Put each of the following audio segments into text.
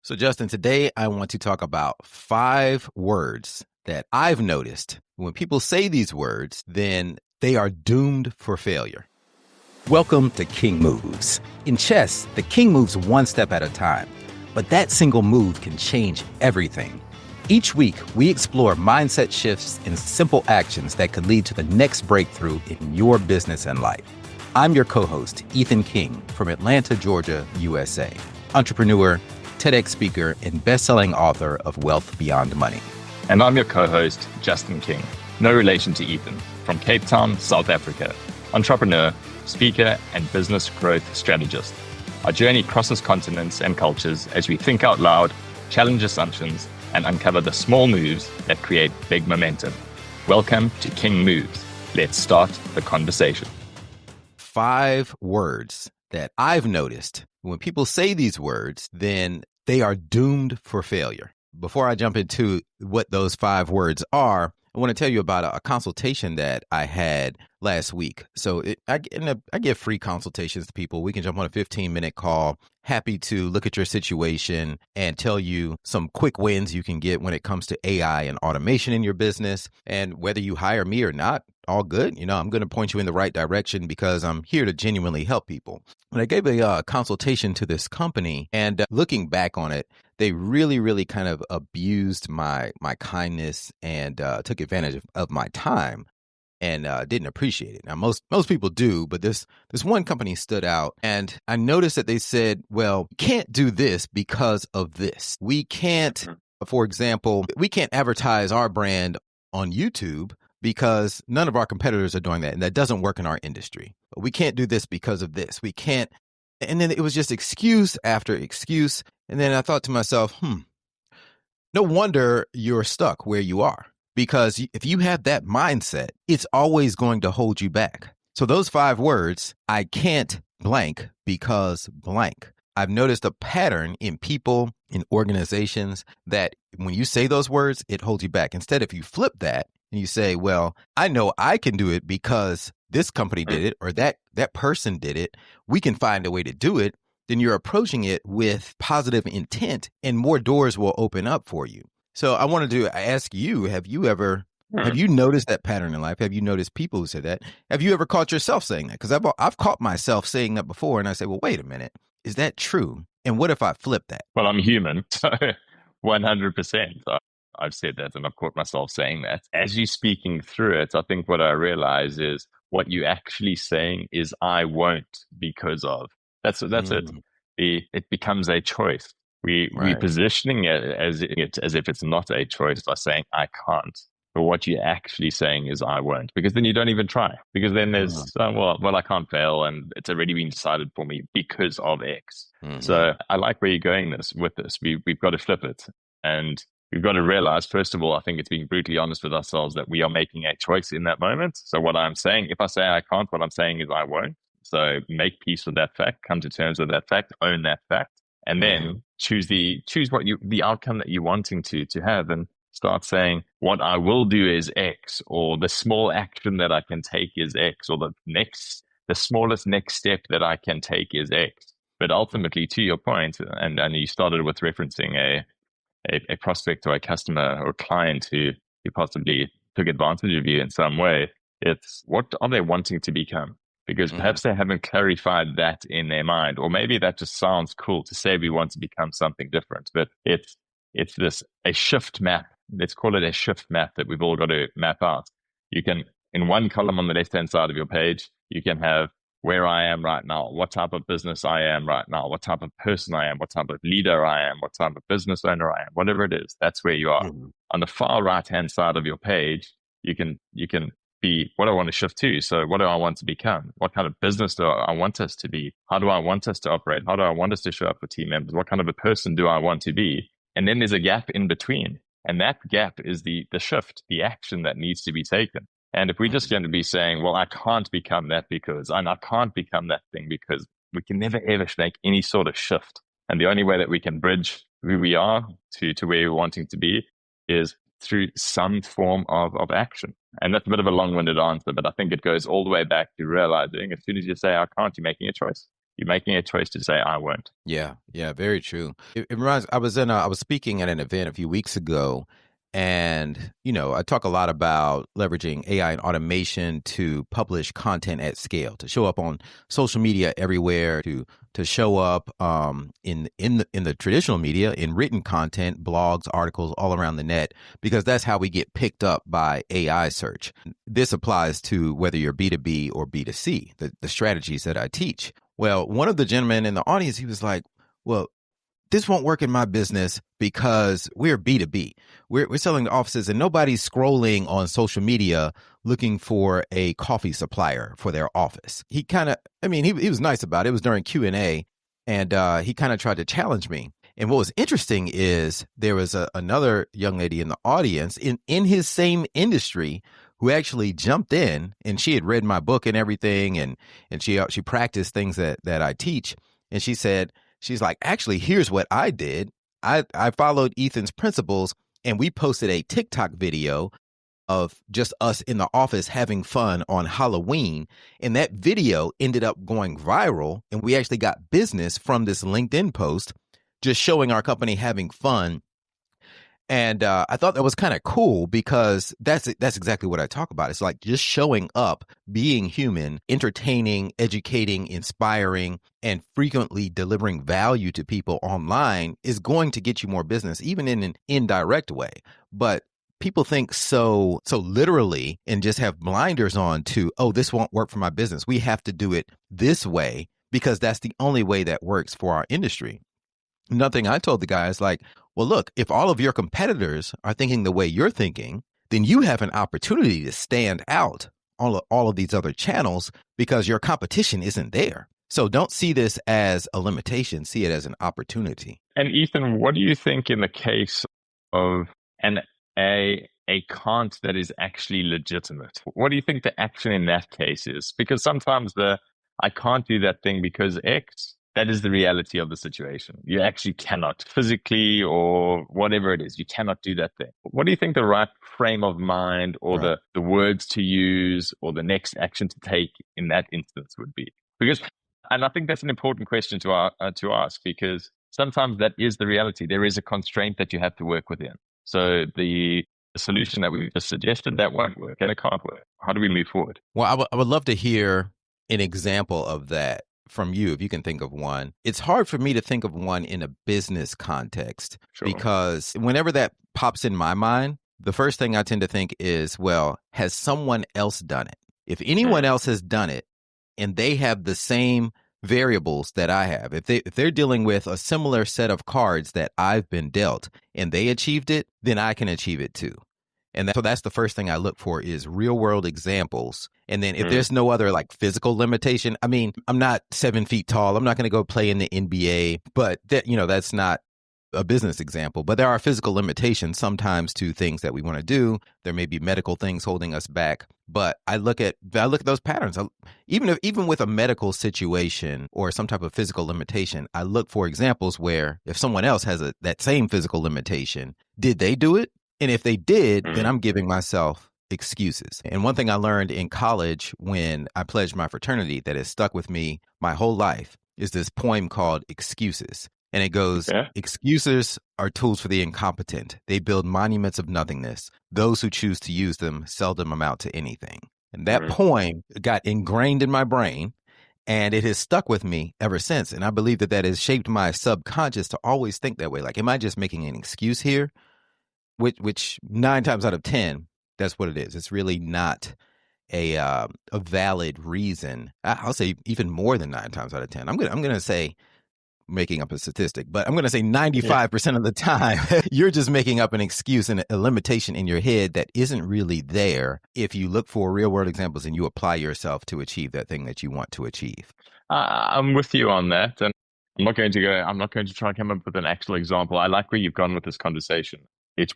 So, Justin, today I want to talk about 5 words that I've noticed. When people say these words, then they are doomed for failure. Welcome to King Moves. In chess, the king moves one step at a time, but that single move can change everything. Each week, we explore mindset shifts and simple actions that could lead to the next breakthrough in your business and life. I'm your co-host, Ethan King, from Atlanta, Georgia, USA. Entrepreneur, TEDx speaker, and best-selling author of Wealth Beyond Money. And I'm your co-host, Justin King, no relation to Ethan, from Cape Town, South Africa, entrepreneur, speaker, and business growth strategist. Our journey crosses continents and cultures as we think out loud, challenge assumptions, and uncover the small moves that create big momentum. Welcome to King Moves. Let's start the conversation. 5 words that I've noticed. When people say these words, then they are doomed for failure. Before I jump into what those 5 words are, I want to tell you about a consultation that I had last week. So I give free consultations to people. We can jump on a 15-minute call. Happy to look at your situation and tell you some quick wins you can get when it comes to AI and automation in your business. And whether you hire me or not, all good. I'm going to point you in the right direction because I'm here to genuinely help people. When I gave a consultation to this company, and looking back on it, they really, really kind of abused my kindness and took advantage of my time and didn't appreciate it. Now, most people do, but this one company stood out, and I noticed that they said, well, we can't do this because of this. We can't, for example, we can't advertise our brand on YouTube because none of our competitors are doing that, and that doesn't work in our industry. We can't do this because of this. We can't. And then it was just excuse after excuse. And then I thought to myself, no wonder you're stuck where you are. Because if you have that mindset, it's always going to hold you back. So those 5 words, I can't blank because blank. I've noticed a pattern in people, in organizations, that when you say those words, it holds you back. Instead, if you flip that and you say, well, I know I can do it because this company did it or that person did it, we can find a way to do it, then you're approaching it with positive intent and more doors will open up for you. So I wanted to ask you, have you noticed that pattern in life? Have you noticed people who say that? Have you ever caught yourself saying that? Because I've caught myself saying that before, and I say, well, wait a minute. Is that true? And what if I flip that? Well, I'm human, so 100%. I've said that and I've caught myself saying that. As you're speaking through it, I think what I realize is what you're actually saying is I won't because of. That's it. It becomes a choice. We're positioning it as if it's not a choice by saying I can't. But what you're actually saying is I won't, because then you don't even try. Because then there's well, I can't fail, and it's already been decided for me because of X. So I like where you're going with this. We've got to flip it, and we've got to realize, first of all, I think it's being brutally honest with ourselves that we are making a choice in that moment. So what I'm saying, if I say I can't, what I'm saying is I won't. So make peace with that fact, come to terms with that fact, own that fact. And then choose the outcome that you're wanting to have, and start saying what I will do is X, or the small action that I can take is X, or the smallest next step that I can take is X. But ultimately, to your point, and you started with referencing a prospect or a customer or a client who possibly took advantage of you in some way, it's what are they wanting to become? Because perhaps they haven't clarified that in their mind, or maybe that just sounds cool to say we want to become something different, but it's a shift map. Let's call it a shift map that we've all got to map out. You can, in one column on the left-hand side of your page, you can have where I am right now, what type of business I am right now, what type of person I am, what type of leader I am, what type of business owner I am, whatever it is, that's where you are. On the far right-hand side of your page, you can be what I want to shift to. So what do I want to become? What kind of business do I want us to be? How do I want us to operate? How do I want us to show up for team members? What kind of a person do I want to be? And then there's a gap in between. And that gap is the shift, the action that needs to be taken. And if we're just going to be saying, well, I can't become that because, and I can't become that thing because, we can never ever make any sort of shift. And the only way that we can bridge who we are to where we're wanting to be is through some form of action. And that's a bit of a long-winded answer, but I think it goes all the way back to realizing as soon as you say, I can't, you're making a choice. You're making a choice to say, I won't. Yeah, yeah, very true. It reminds. I was speaking at an event a few weeks ago, and I talk a lot about leveraging AI and automation to publish content at scale, to show up on social media everywhere, to show up in the traditional media, in written content, blogs, articles all around the net, because that's how we get picked up by AI search. This applies to whether you're B2B or B2C, the strategies that I teach. Well, one of the gentlemen in the audience, he was like, well, this won't work in my business because we're B2B. We're selling to offices and nobody's scrolling on social media looking for a coffee supplier for their office. He kind of, he was nice about it. It was during Q&A, and he kind of tried to challenge me. And what was interesting is there was another young lady in the audience in his same industry who actually jumped in, and she had read my book and everything, and she practiced things that I teach. And she's like, actually, here's what I did. I followed Ethan's principles, and we posted a TikTok video of just us in the office having fun on Halloween. And that video ended up going viral, and we actually got business from this LinkedIn post just showing our company having fun. And I thought that was kind of cool because that's exactly what I talk about. It's like just showing up, being human, entertaining, educating, inspiring, and frequently delivering value to people online is going to get you more business, even in an indirect way. But people think so literally and just have blinders on to, oh, this won't work for my business. We have to do it this way because that's the only way that works for our industry. Nothing I told the guys like, well, look, if all of your competitors are thinking the way you're thinking, then you have an opportunity to stand out on all of these other channels because your competition isn't there. So don't see this as a limitation, see it as an opportunity. And Ethan, what do you think in the case of a can't that is actually legitimate? What do you think the action in that case is? Because sometimes I can't do that thing because X, that is the reality of the situation. You actually cannot physically or whatever it is, you cannot do that thing. What do you think the right frame of mind or Right. the words to use or the next action to take in that instance would be? And I think that's an important question to ask because sometimes that is the reality. There is a constraint that you have to work within. So the solution that we just suggested, that won't work and it can't work. How do we move forward? Well, I would love to hear an example of that from you, if you can think of one. It's hard for me to think of one in a business context because whenever that pops in my mind, the first thing I tend to think is, well, has someone else done it? If anyone else has done it and they have the same variables that I have, if they're dealing with a similar set of cards that I've been dealt and they achieved it, then I can achieve it too. And so that's the first thing I look for is real world examples. And then if there's no other like physical limitation, I'm not 7 feet tall. I'm not going to go play in the NBA, but that's not a business example. But there are physical limitations sometimes to things that we want to do. There may be medical things holding us back. But I look at those patterns. Even with a medical situation or some type of physical limitation, I look for examples where if someone else has that same physical limitation, did they do it? And if they did, then I'm giving myself excuses. And one thing I learned in college when I pledged my fraternity that has stuck with me my whole life is this poem called Excuses. And it goes, excuses are tools for the incompetent. They build monuments of nothingness. Those who choose to use them seldom amount to anything. And that poem got ingrained in my brain, and it has stuck with me ever since. And I believe that has shaped my subconscious to always think that way. Like, am I just making an excuse here? Which 9 times out of 10, that's what it is. It's really not a valid reason. I'll say even more than 9 times out of 10. I'm gonna say, making up a statistic, but I'm gonna say 95% of the time, you're just making up an excuse and a limitation in your head that isn't really there. If you look for real world examples and you apply yourself to achieve that thing that you want to achieve. I'm with you on that, and I'm not going to try and come up with an actual example. I like where you've gone with this conversation.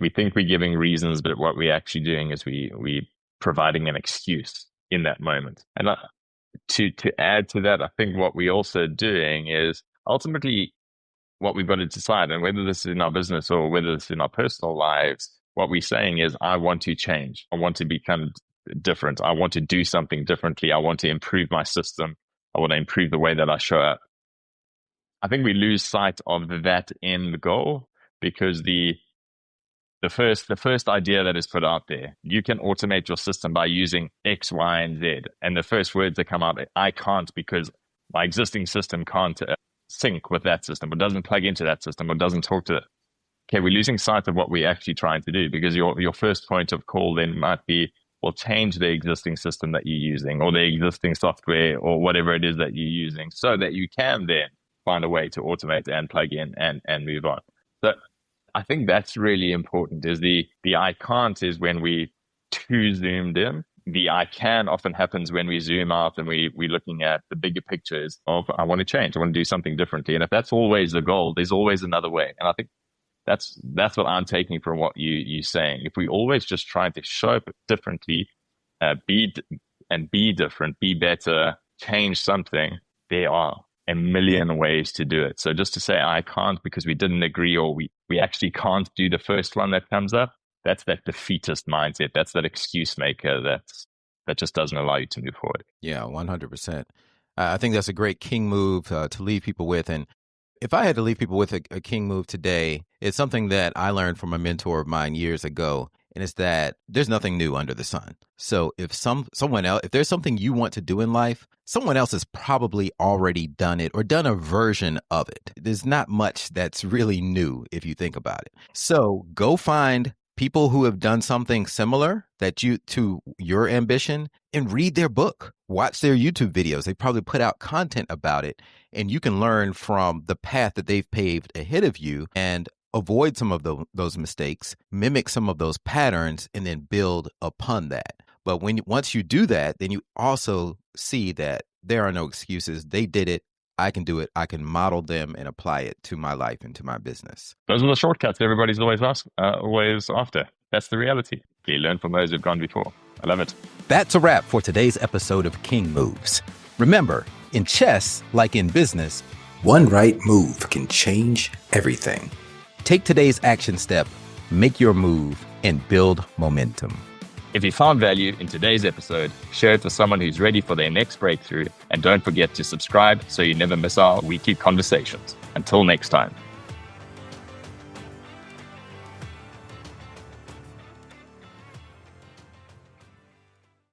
We think we're giving reasons, but what we're actually doing is we providing an excuse in that moment. And to add to that, I think what we're also doing is ultimately what we've got to decide, and whether this is in our business or whether it's in our personal lives, what we're saying is, I want to change. I want to become different. I want to do something differently. I want to improve my system. I want to improve the way that I show up. I think we lose sight of that end goal because the first idea that is put out there, you can automate your system by using X, Y, and Z. And the first words that come out, I can't because my existing system can't sync with that system, or doesn't plug into that system, or doesn't talk to it. Okay, we're losing sight of what we're actually trying to do, because your first point of call then might be, well, change the existing system that you're using, or the existing software, or whatever it is that you're using, so that you can then find a way to automate and plug in and move on. So I think that's really important. Is the I can't is when we too zoomed in. The I can often happens when we zoom out and we're looking at the bigger pictures of, I want to change, I want to do something differently. And if that's always the goal, there's always another way. And I think that's what I'm taking from what you're saying. If we always just try to show up differently, be different, be better, change something, there are a million ways to do it. So just to say I can't because we didn't agree, or we actually can't do the first one that comes up, that's that defeatist mindset. That's that excuse maker that just doesn't allow you to move forward. Yeah, 100%. I think that's a great king move to leave people with. And if I had to leave people with a king move today, it's something that I learned from a mentor of mine years ago. And it's that there's nothing new under the sun. So if someone else, if there's something you want to do in life, someone else has probably already done it or done a version of it. There's not much that's really new if you think about it. So go find people who have done something similar to your ambition and read their book, watch their YouTube videos. They probably put out content about it, and you can learn from the path that they've paved ahead of you and avoid some of those mistakes, mimic some of those patterns, and then build upon that. But once you do that, then you also see that there are no excuses. They did it. I can do it. I can model them and apply it to my life and to my business. Those are the shortcuts everybody's always after. That's the reality. You learn from those who've gone before. I love it. That's a wrap for today's episode of King Moves. Remember, in chess, like in business, one right move can change everything. Take today's action step, make your move, and build momentum. If you found value in today's episode, share it with someone who's ready for their next breakthrough, and don't forget to subscribe so you never miss our weekly conversations. Until next time.